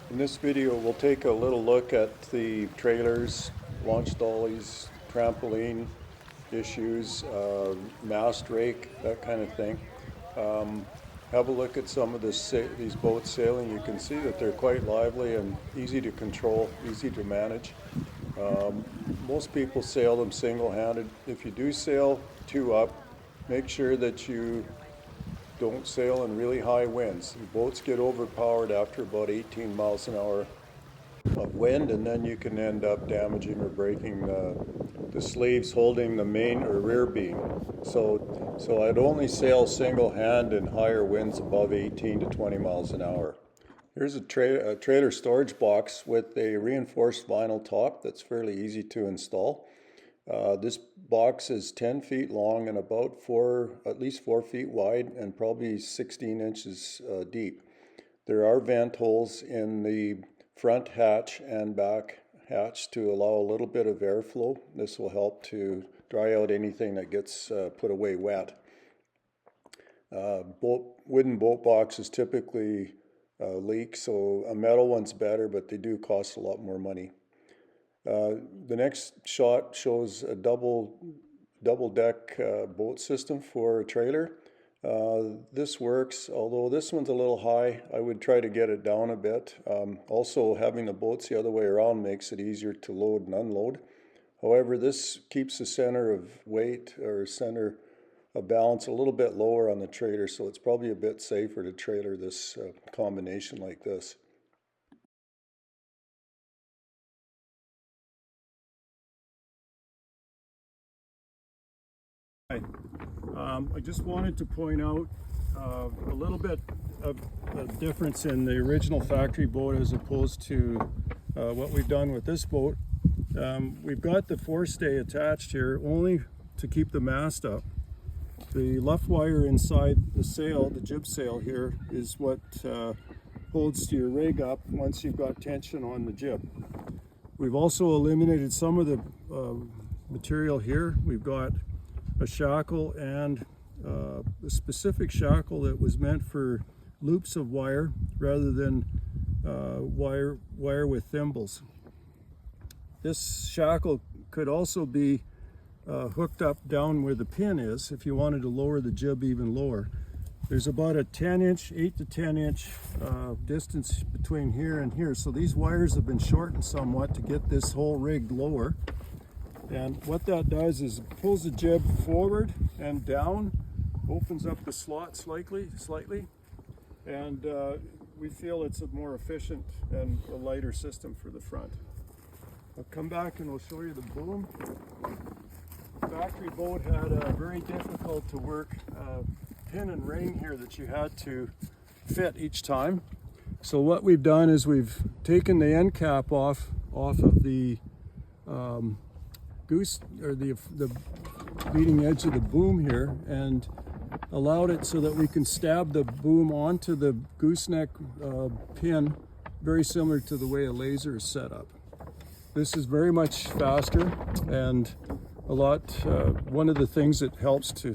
In this video, we'll take a little look at the trailers, launch dollies, trampoline issues, mast rake, that kind of thing. Have a look at some of these boats sailing. You can see that they're quite lively and easy to control, easy to manage. Most people sail them single-handed. If you do sail two up, make sure that you don't sail in really high winds. The boats get overpowered after about 18 miles an hour of wind, and then you can end up damaging or breaking the sleeves holding the main or rear beam. So I'd only sail single hand in higher winds above 18 to 20 miles an hour. Here's a trailer storage box with a reinforced vinyl top that's fairly easy to install. This box is 10 feet long and about at least 4 feet wide and probably 16 inches deep. There are vent holes in the front hatch and back hatch to allow a little bit of airflow. This will help to dry out anything that gets put away wet. Wooden boat boxes typically leak, so a metal one's better, but they do cost a lot more money. The next shot shows a double deck boat system for a trailer. This works, although this one's a little high. I would try to get it down a bit. Also, having the boats the other way around makes it easier to load and unload. However, this keeps the center of weight or center of balance a little bit lower on the trailer, so it's probably a bit safer to trailer this combination like this. Hi. I just wanted to point out a little bit of the difference in the original factory boat as opposed to what we've done with this boat. We've got the forestay attached here only to keep the mast up. The luff wire inside the sail, the jib sail here, is what holds your rig up once you've got tension on the jib. We've also eliminated some of the material here. We've got a shackle and a specific shackle that was meant for loops of wire rather than wire with thimbles. This shackle could also be hooked up down where the pin is if you wanted to lower the jib even lower. There's about a 8 to 10 inch distance between here and here, so these wires have been shortened somewhat to get this whole rig lower. And what that does is it pulls the jib forward and down, opens up the slot slightly, and we feel it's a more efficient and a lighter system for the front. I'll come back and we'll show you the boom. The factory boat had a very difficult to work pin and ring here that you had to fit each time. So what we've done is we've taken the end cap off of the goose, or the leading edge of the boom here, and allowed it so that we can stab the boom onto the gooseneck pin, very similar to the way a laser is set up. This is very much faster and a lot, one of the things that helps to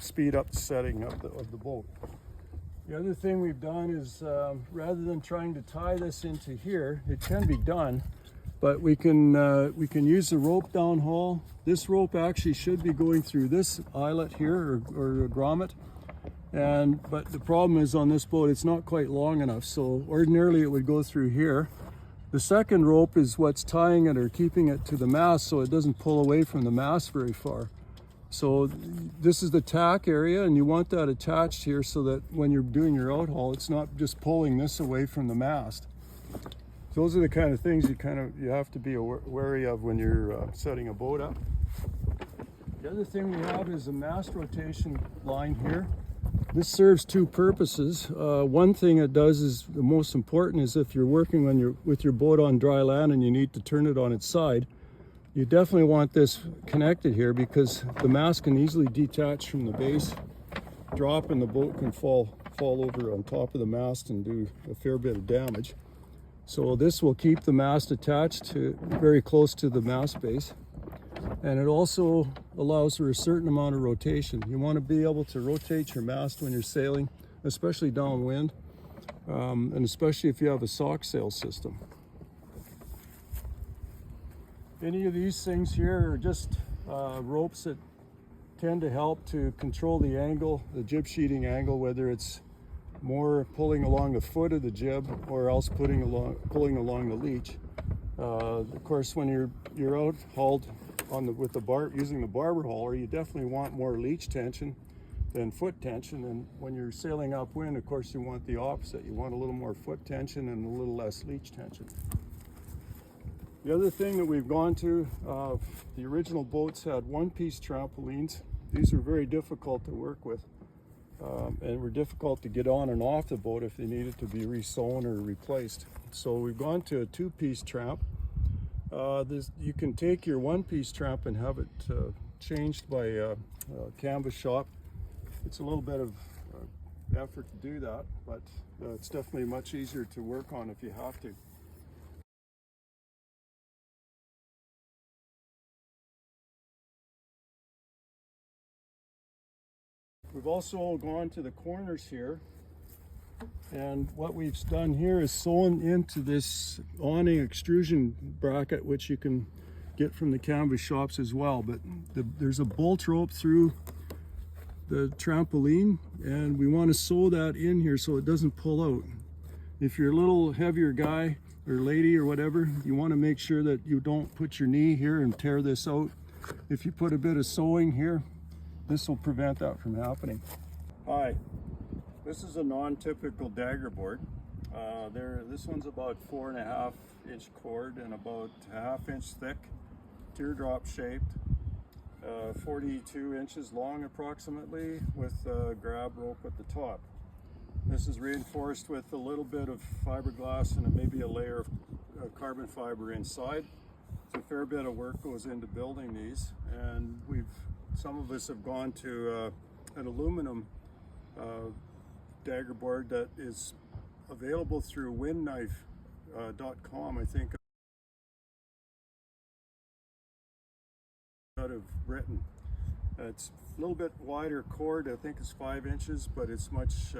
speed up the setting of the boat. The other thing we've done is rather than trying to tie this into here, it can be done, but we can use the rope downhaul. This rope actually should be going through this eyelet here, or a grommet. But the problem is on this boat, it's not quite long enough. So ordinarily it would go through here. The second rope is what's tying it or keeping it to the mast so it doesn't pull away from the mast very far. So this is the tack area, and you want that attached here so that when you're doing your outhaul, it's not just pulling this away from the mast. Those are the kind of things you have to be wary of when you're setting a boat up. The other thing we have is a mast rotation line here. This serves two purposes. One thing it does is, the most important, is if you're working with your boat on dry land and you need to turn it on its side, you definitely want this connected here because the mast can easily detach from the base, drop, and the boat can fall over on top of the mast and do a fair bit of damage. So this will keep the mast attached to very close to the mast base, and it also allows for a certain amount of rotation. You want to be able to rotate your mast when you're sailing, especially downwind. and especially if you have a sock sail system. Any of these things here are just ropes that tend to help to control the angle, the jib sheeting angle, whether it's more pulling along the foot of the jib or else pulling along the leech. Of course, when you're out hauled with the using the barber hauler, you definitely want more leech tension than foot tension. And when you're sailing upwind, of course, you want the opposite. You want a little more foot tension and a little less leech tension. The other thing that we've gone to, the original boats had one-piece trampolines. These were very difficult to work with, and were difficult to get on and off the boat if they needed to be re-sewn or replaced. So we've gone to a two-piece tramp. You can take your one-piece tramp and have it changed by a canvas shop. It's a little bit of effort to do that, but it's definitely much easier to work on if you have to. We've also gone to the corners here, and what we've done here is sewn into this awning extrusion bracket, which you can get from the canvas shops as well. But there's a bolt rope through the trampoline, and we want to sew that in here so it doesn't pull out. If you're a little heavier guy or lady or whatever, you want to make sure that you don't put your knee here and tear this out. If you put a bit of sewing here, this will prevent that from happening. Hi, this is a non-typical dagger board. This one's about 4.5-inch cord and about 1/2 inch thick, teardrop shaped, 42 inches long approximately, with a grab rope at the top. This is reinforced with a little bit of fiberglass and maybe a layer of carbon fiber inside. A fair bit of work goes into building these, and some of us have gone to an aluminum dagger board that is available through windknife.com, I think, out of Britain. It's a little bit wider cord, I think it's 5 inches, but it's much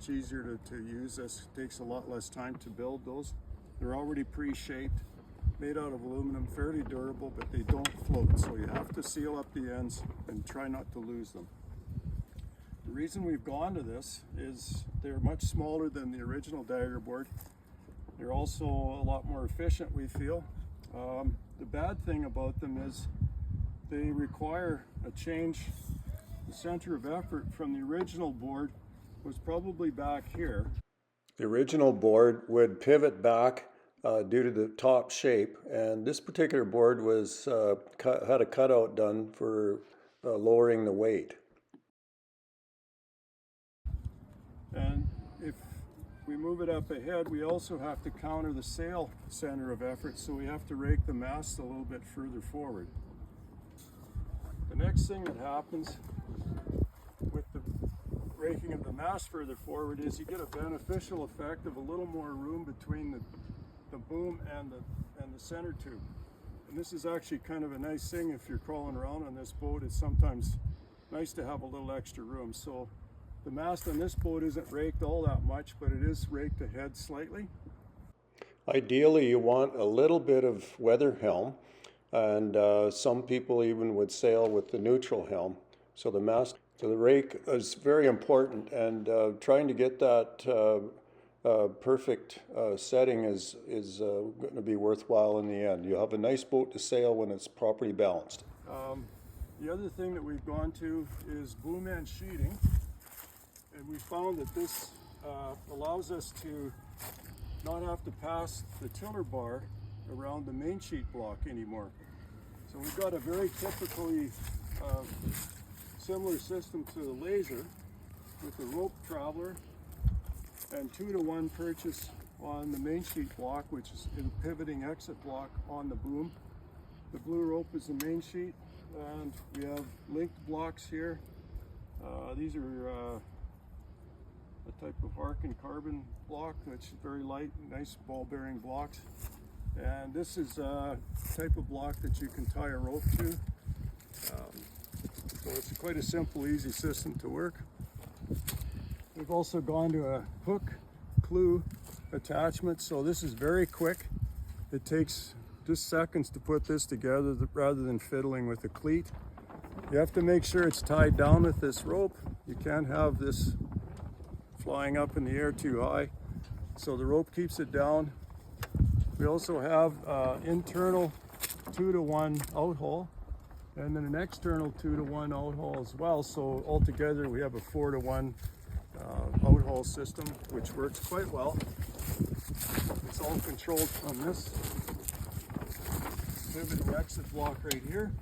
easier to use. This takes a lot less time to build those. They're already pre-shaped, made out of aluminum, fairly durable, but they don't float, so you have to seal up the ends and try not to lose them. The reason we've gone to this is they're much smaller than the original dagger board. They're also a lot more efficient, we feel. The bad thing about them is they require a change. The center of effort from the original board was probably back here. The original board would pivot back due to the top shape, and this particular board was had a cutout done for lowering the weight. And if we move it up ahead, we also have to counter the sail center of effort, so we have to rake the mast a little bit further forward. The next thing that happens with the raking of the mast further forward is you get a beneficial effect of a little more room between the boom and the center tube. And this is actually kind of a nice thing if you're crawling around on this boat. It's sometimes nice to have a little extra room. So the mast on this boat isn't raked all that much, but it is raked ahead slightly. Ideally, you want a little bit of weather helm, and some people even would sail with the neutral helm. So the rake is very important, and trying to get that perfect setting is going to be worthwhile in the end. You'll have a nice boat to sail when it's properly balanced. The other thing that we've gone to is boom end sheeting, and we found that this allows us to not have to pass the tiller bar around the main sheet block anymore. So we've got a very typically similar system to the laser with the rope traveler and 2-to-1 purchase on the main sheet block, which is a pivoting exit block on the boom. The blue rope is the main sheet, and we have linked blocks here. These are a type of Harkin carbon block that's very light, nice ball bearing blocks. And this is a type of block that you can tie a rope to. So it's quite a simple, easy system to work. We've also gone to a hook clue attachment, so this is very quick. It takes just seconds to put this together rather than fiddling with a cleat. You have to make sure it's tied down with this rope. You can't have this flying up in the air too high, so the rope keeps it down. We also have internal 2-to-1 out haul, and then an external 2-to-1 out haul as well. So altogether we have a 4-to-1 out haul system, which works quite well. It's all controlled from this pivot and exit block right here.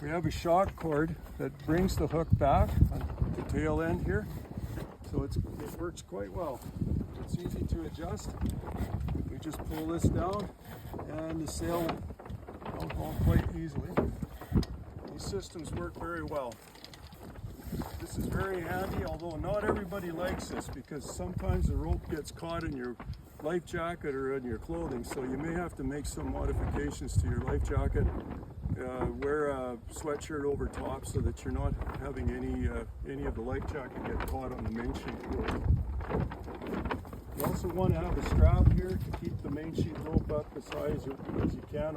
We have a shock cord that brings the hook back on the tail end here, so it works quite well. It's easy to adjust. We just pull this down and the sail will out haul quite easily. These systems work very well. This is very handy, although not everybody likes this because sometimes the rope gets caught in your life jacket or in your clothing, so you may have to make some modifications to your life jacket. Wear a sweatshirt over top so that you're not having any of the life jacket get caught on the main sheet rope. You also want to have a strap here to keep the main sheet rope up as high as you can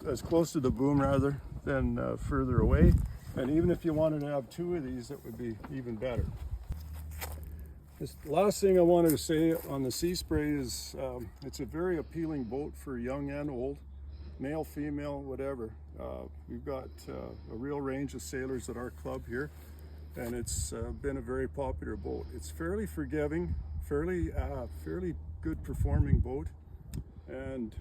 as close to the boom rather than further away. And even if you wanted to have 2 of these, it would be even better. The last thing I wanted to say on the Seaspray is it's a very appealing boat for young and old, male, female, whatever. We've got a real range of sailors at our club here, and it's been a very popular boat. It's fairly forgiving, fairly good performing boat, and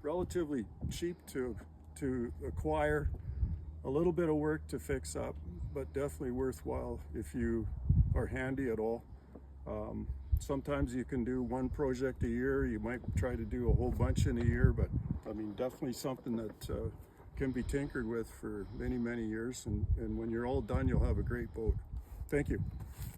relatively cheap to acquire. A little bit of work to fix up, but definitely worthwhile if you are handy at all. Sometimes you can do 1 project a year. You might try to do a whole bunch in a year, but I mean, definitely something that can be tinkered with for many, many years. And when you're all done, you'll have a great boat. Thank you.